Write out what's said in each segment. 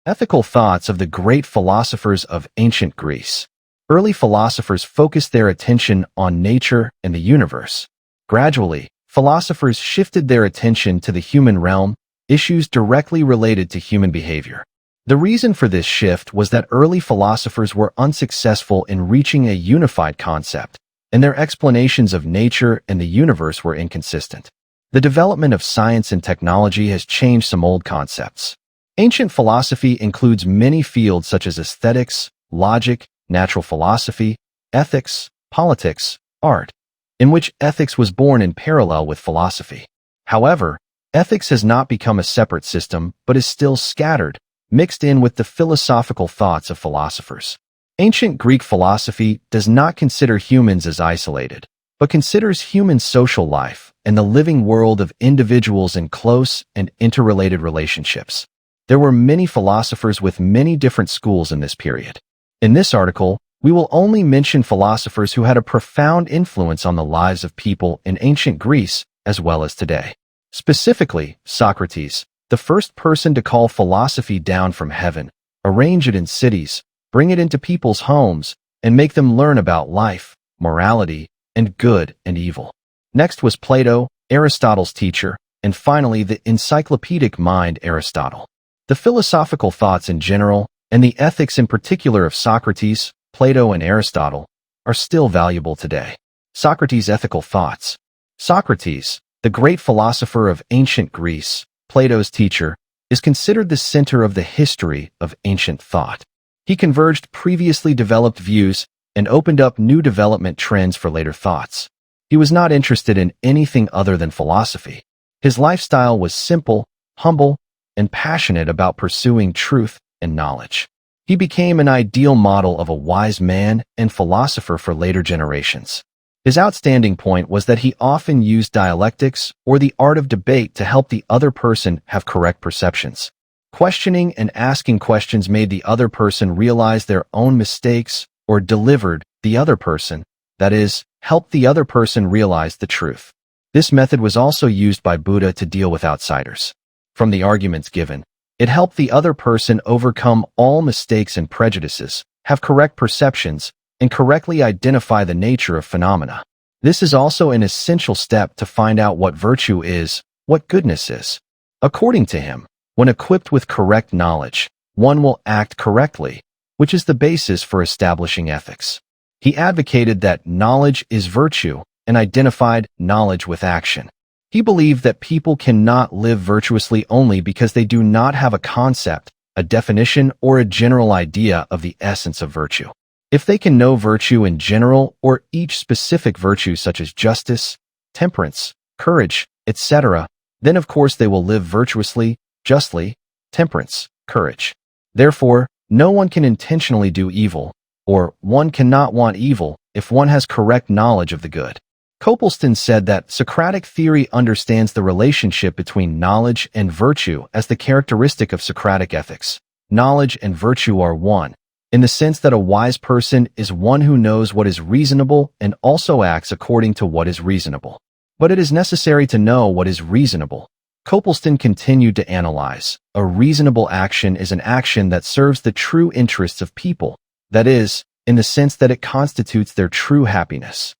Ethical thoughts of the great philosophers of ancient Greece. Early philosophers focused their attention on nature and the universe. Gradually, philosophers shifted their attention to the human realm, issues directly related to human behavior. The reason for this shift was that early philosophers were unsuccessful in reaching a unified concept, and their explanations of nature and the universe were inconsistent. The development of science and technology has changed some old concepts. Ancient philosophy includes many fields such as aesthetics, logic, natural philosophy, ethics, politics, art, in which ethics was born in parallel with philosophy. However, ethics has not become a separate system but is still scattered, mixed in with the philosophical thoughts of philosophers. Ancient Greek philosophy does not consider humans as isolated, but considers human social life and the living world of individuals in close and interrelated relationships. There were many philosophers with many different schools in this period. In this article, we will only mention philosophers who had a profound influence on the lives of people in ancient Greece as well as today. Specifically, Socrates, the first person to call philosophy down from heaven, arrange it in cities, bring it into people's homes, and make them learn about life, morality, and good and evil. Next was Plato, Aristotle's teacher, and finally the encyclopedic mind Aristotle. The philosophical thoughts in general, and the ethics in particular of Socrates, Plato, and Aristotle, are still valuable today. Socrates' ethical thoughts. Socrates, the great philosopher of ancient Greece, Plato's teacher, is considered the center of the history of ancient thought. He converged previously developed views and opened up new development trends for later thoughts. He was not interested in anything other than philosophy. His lifestyle was simple, humble, and passionate about pursuing truth and knowledge. He became an ideal model of a wise man and philosopher for later generations. His outstanding point was that he often used dialectics or the art of debate to help the other person have correct perceptions. Questioning and asking questions made the other person realize their own mistakes or delivered the other person, that is, helped the other person realize the truth. This method was also used by Buddha to deal with outsiders. From the arguments given, it helped the other person overcome all mistakes and prejudices, have correct perceptions, and correctly identify the nature of phenomena. This is also an essential step to find out what virtue is, what goodness is. According to him, when equipped with correct knowledge, one will act correctly, which is the basis for establishing ethics. He advocated that knowledge is virtue and identified knowledge with action. He believed that people cannot live virtuously only because they do not have a concept, a definition, or a general idea of the essence of virtue. If they can know virtue in general or each specific virtue such as justice, temperance, courage, etc., then of course they will live virtuously, justly, temperance, courage. Therefore, no one can intentionally do evil, or one cannot want evil if one has correct knowledge of the good. Copleston said that Socratic theory understands the relationship between knowledge and virtue as the characteristic of Socratic ethics. Knowledge and virtue are one, in the sense that a wise person is one who knows what is reasonable and also acts according to what is reasonable. But it is necessary to know what is reasonable. Copleston continued to analyze. A reasonable action is an action that serves the true interests of people, that is, in the sense that it constitutes their true happiness.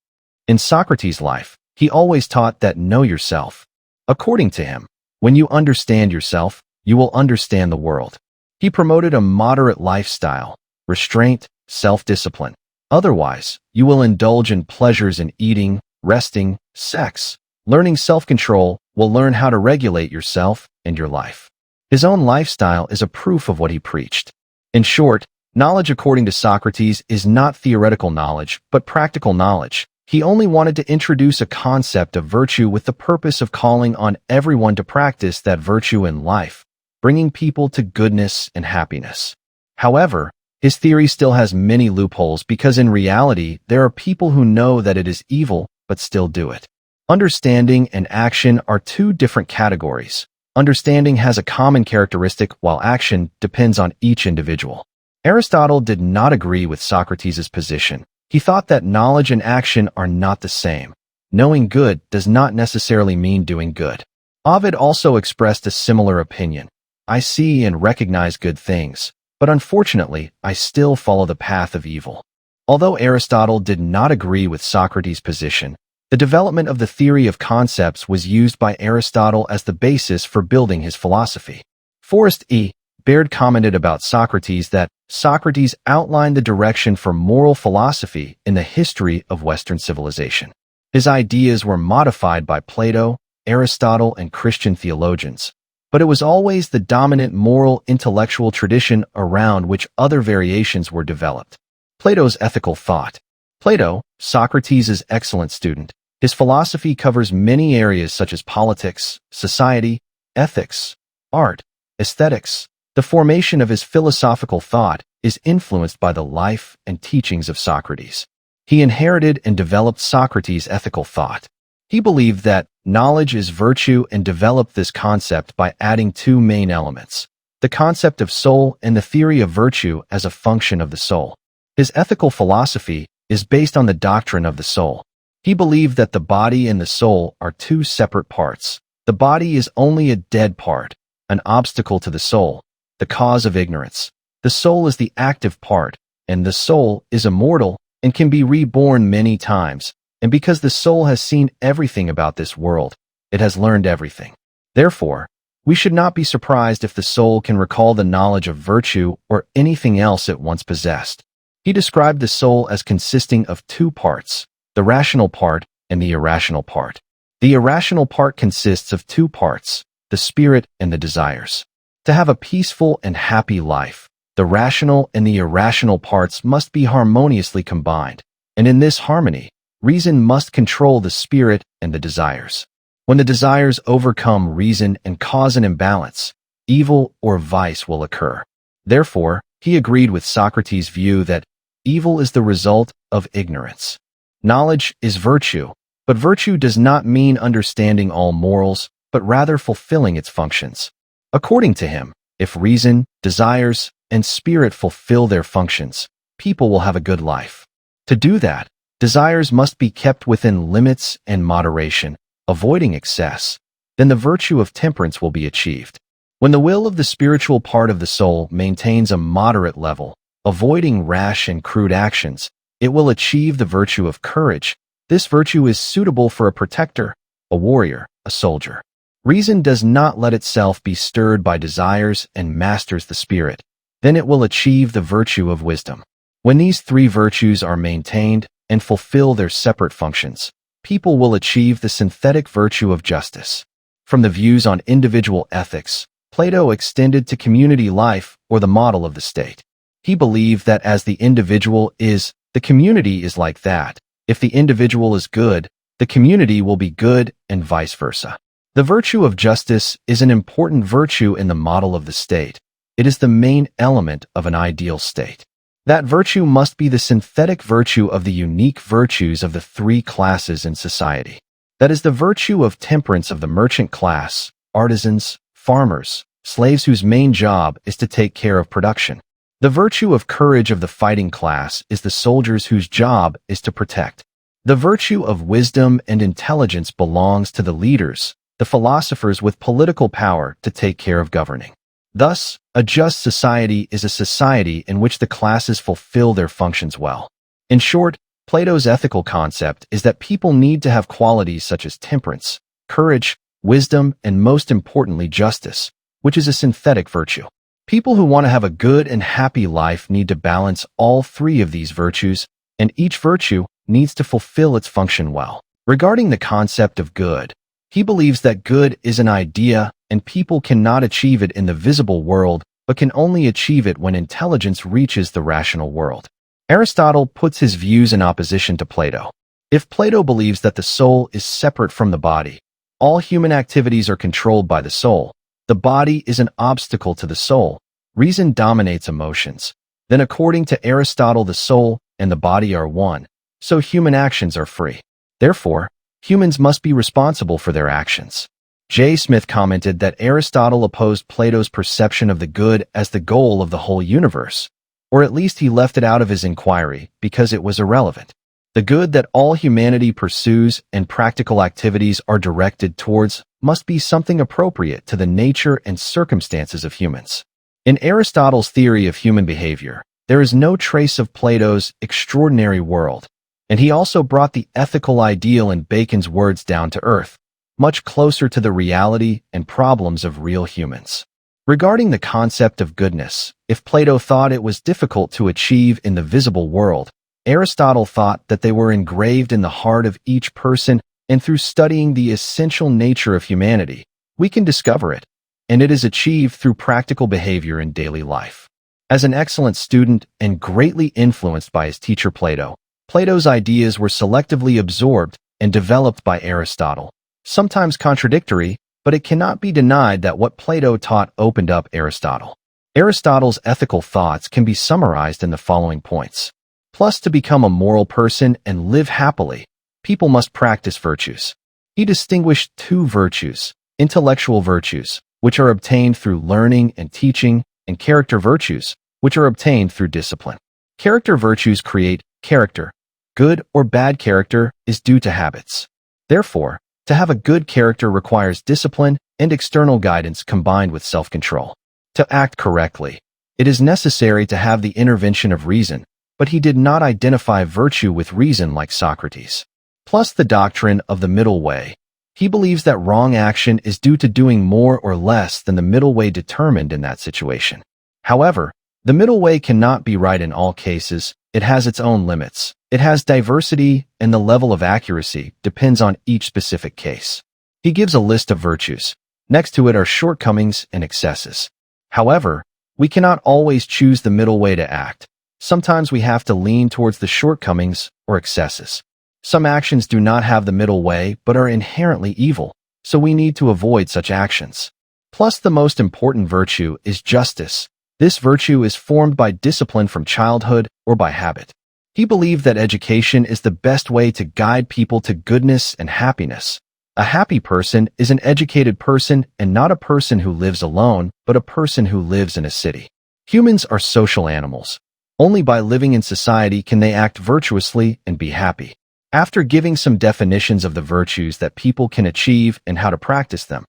In Socrates' life, he always taught that know yourself. According to him, when you understand yourself, you will understand the world. He promoted a moderate lifestyle, restraint, self-discipline. Otherwise, you will indulge in pleasures in eating, resting, sex. Learning self-control will learn how to regulate yourself and your life. His own lifestyle is a proof of what he preached. In short, knowledge according to Socrates is not theoretical knowledge, but practical knowledge. He only wanted to introduce a concept of virtue with the purpose of calling on everyone to practice that virtue in life, bringing people to goodness and happiness. However, his theory still has many loopholes because in reality, there are people who know that it is evil but still do it. Understanding and action are two different categories. Understanding has a common characteristic while action depends on each individual. Aristotle did not agree with Socrates' position. He thought that knowledge and action are not the same. Knowing good does not necessarily mean doing good. Ovid also expressed a similar opinion. I see and recognize good things, but unfortunately, I still follow the path of evil. Although Aristotle did not agree with Socrates' position, the development of the theory of concepts was used by Aristotle as the basis for building his philosophy. Forrest E. Baird commented about Socrates that Socrates outlined the direction for moral philosophy in the history of Western civilization. His ideas were modified by Plato, Aristotle, and Christian theologians, but it was always the dominant moral intellectual tradition around which other variations were developed. Plato's ethical thought. Plato, Socrates' excellent student, his philosophy covers many areas such as politics, society, ethics, art, aesthetics. The formation of his philosophical thought is influenced by the life and teachings of Socrates. He inherited and developed Socrates' ethical thought. He believed that knowledge is virtue and developed this concept by adding two main elements, the concept of soul and the theory of virtue as a function of the soul. His ethical philosophy is based on the doctrine of the soul. He believed that the body and the soul are two separate parts. The body is only a dead part, an obstacle to the soul, the cause of ignorance. The soul is the active part, and the soul is immortal and can be reborn many times. And because the soul has seen everything about this world, it has learned everything. Therefore, we should not be surprised if the soul can recall the knowledge of virtue or anything else it once possessed. He described the soul as consisting of two parts, the rational part and the irrational part. The irrational part consists of two parts, the spirit and the desires. To have a peaceful and happy life, the rational and the irrational parts must be harmoniously combined, and in this harmony, reason must control the spirit and the desires. When the desires overcome reason and cause an imbalance, evil or vice will occur. Therefore, he agreed with Socrates' view that evil is the result of ignorance. Knowledge is virtue, but virtue does not mean understanding all morals, but rather fulfilling its functions. According to him, if reason, desires, and spirit fulfill their functions, people will have a good life. To do that, desires must be kept within limits and moderation, avoiding excess. Then the virtue of temperance will be achieved. When the will of the spiritual part of the soul maintains a moderate level, avoiding rash and crude actions, it will achieve the virtue of courage. This virtue is suitable for a protector, a warrior, a soldier. Reason does not let itself be stirred by desires and masters the spirit. Then it will achieve the virtue of wisdom. When these three virtues are maintained and fulfill their separate functions, people will achieve the synthetic virtue of justice. From the views on individual ethics, Plato extended to community life or the model of the state. He believed that as the individual is, the community is like that. If the individual is good, the community will be good, and vice versa. The virtue of justice is an important virtue in the model of the state. It is the main element of an ideal state. That virtue must be the synthetic virtue of the unique virtues of the three classes in society. That is the virtue of temperance of the merchant class, artisans, farmers, slaves whose main job is to take care of production. The virtue of courage of the fighting class is the soldiers whose job is to protect. The virtue of wisdom and intelligence belongs to the leaders, the philosophers with political power to take care of governing. Thus, a just society is a society in which the classes fulfill their functions well. In short, Plato's ethical concept is that people need to have qualities such as temperance, courage, wisdom, and most importantly, justice, which is a synthetic virtue. People who want to have a good and happy life need to balance all three of these virtues, and each virtue needs to fulfill its function well. Regarding the concept of good, he believes that good is an idea and people cannot achieve it in the visible world, but can only achieve it when intelligence reaches the rational world. Aristotle puts his views in opposition to Plato. If Plato believes that the soul is separate from the body, all human activities are controlled by the soul, the body is an obstacle to the soul, reason dominates emotions, then according to Aristotle the soul and the body are one, so human actions are free. Therefore, humans must be responsible for their actions. J. Smith commented that Aristotle opposed Plato's perception of the good as the goal of the whole universe, or at least he left it out of his inquiry because it was irrelevant. The good that all humanity pursues and practical activities are directed towards must be something appropriate to the nature and circumstances of humans. In Aristotle's theory of human behavior, there is no trace of Plato's extraordinary world, and he also brought the ethical ideal in Bacon's words down to earth, much closer to the reality and problems of real humans. Regarding the concept of goodness, if Plato thought it was difficult to achieve in the visible world, Aristotle thought that they were engraved in the heart of each person, and through studying the essential nature of humanity, we can discover it, and it is achieved through practical behavior in daily life. As an excellent student and greatly influenced by his teacher Plato, Plato's ideas were selectively absorbed and developed by Aristotle, sometimes contradictory, but it cannot be denied that what Plato taught opened up Aristotle. Aristotle's ethical thoughts can be summarized in the following points. Plus, to become a moral person and live happily, people must practice virtues. He distinguished two virtues: intellectual virtues, which are obtained through learning and teaching, and character virtues, which are obtained through discipline. Character virtues create character. Good or bad character is due to habits. Therefore, to have a good character requires discipline and external guidance combined with self-control. To act correctly, it is necessary to have the intervention of reason, but he did not identify virtue with reason like Socrates. Plus, the doctrine of the middle way. He believes that wrong action is due to doing more or less than the middle way determined in that situation. However, the middle way cannot be right in all cases. It has its own limits. It has diversity, and the level of accuracy depends on each specific case. He gives a list of virtues. Next to it are shortcomings and excesses. However, we cannot always choose the middle way to act. Sometimes we have to lean towards the shortcomings or excesses. Some actions do not have the middle way but are inherently evil, so we need to avoid such actions. Plus, the most important virtue is justice. This virtue is formed by discipline from childhood or by habit. He believed that education is the best way to guide people to goodness and happiness. A happy person is an educated person and not a person who lives alone, but a person who lives in a city. Humans are social animals. Only by living in society can they act virtuously and be happy. After giving some definitions of the virtues that people can achieve and how to practice them,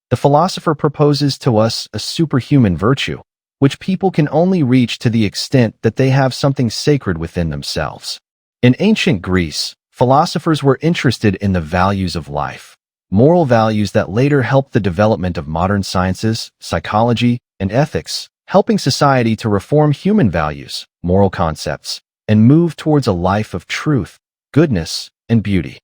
the philosopher proposes to us a superhuman virtue, which people can only reach to the extent that they have something sacred within themselves. In ancient Greece, philosophers were interested in the values of life, moral values that later helped the development of modern sciences, psychology, and ethics, helping society to reform human values, moral concepts, and move towards a life of truth, goodness, and beauty.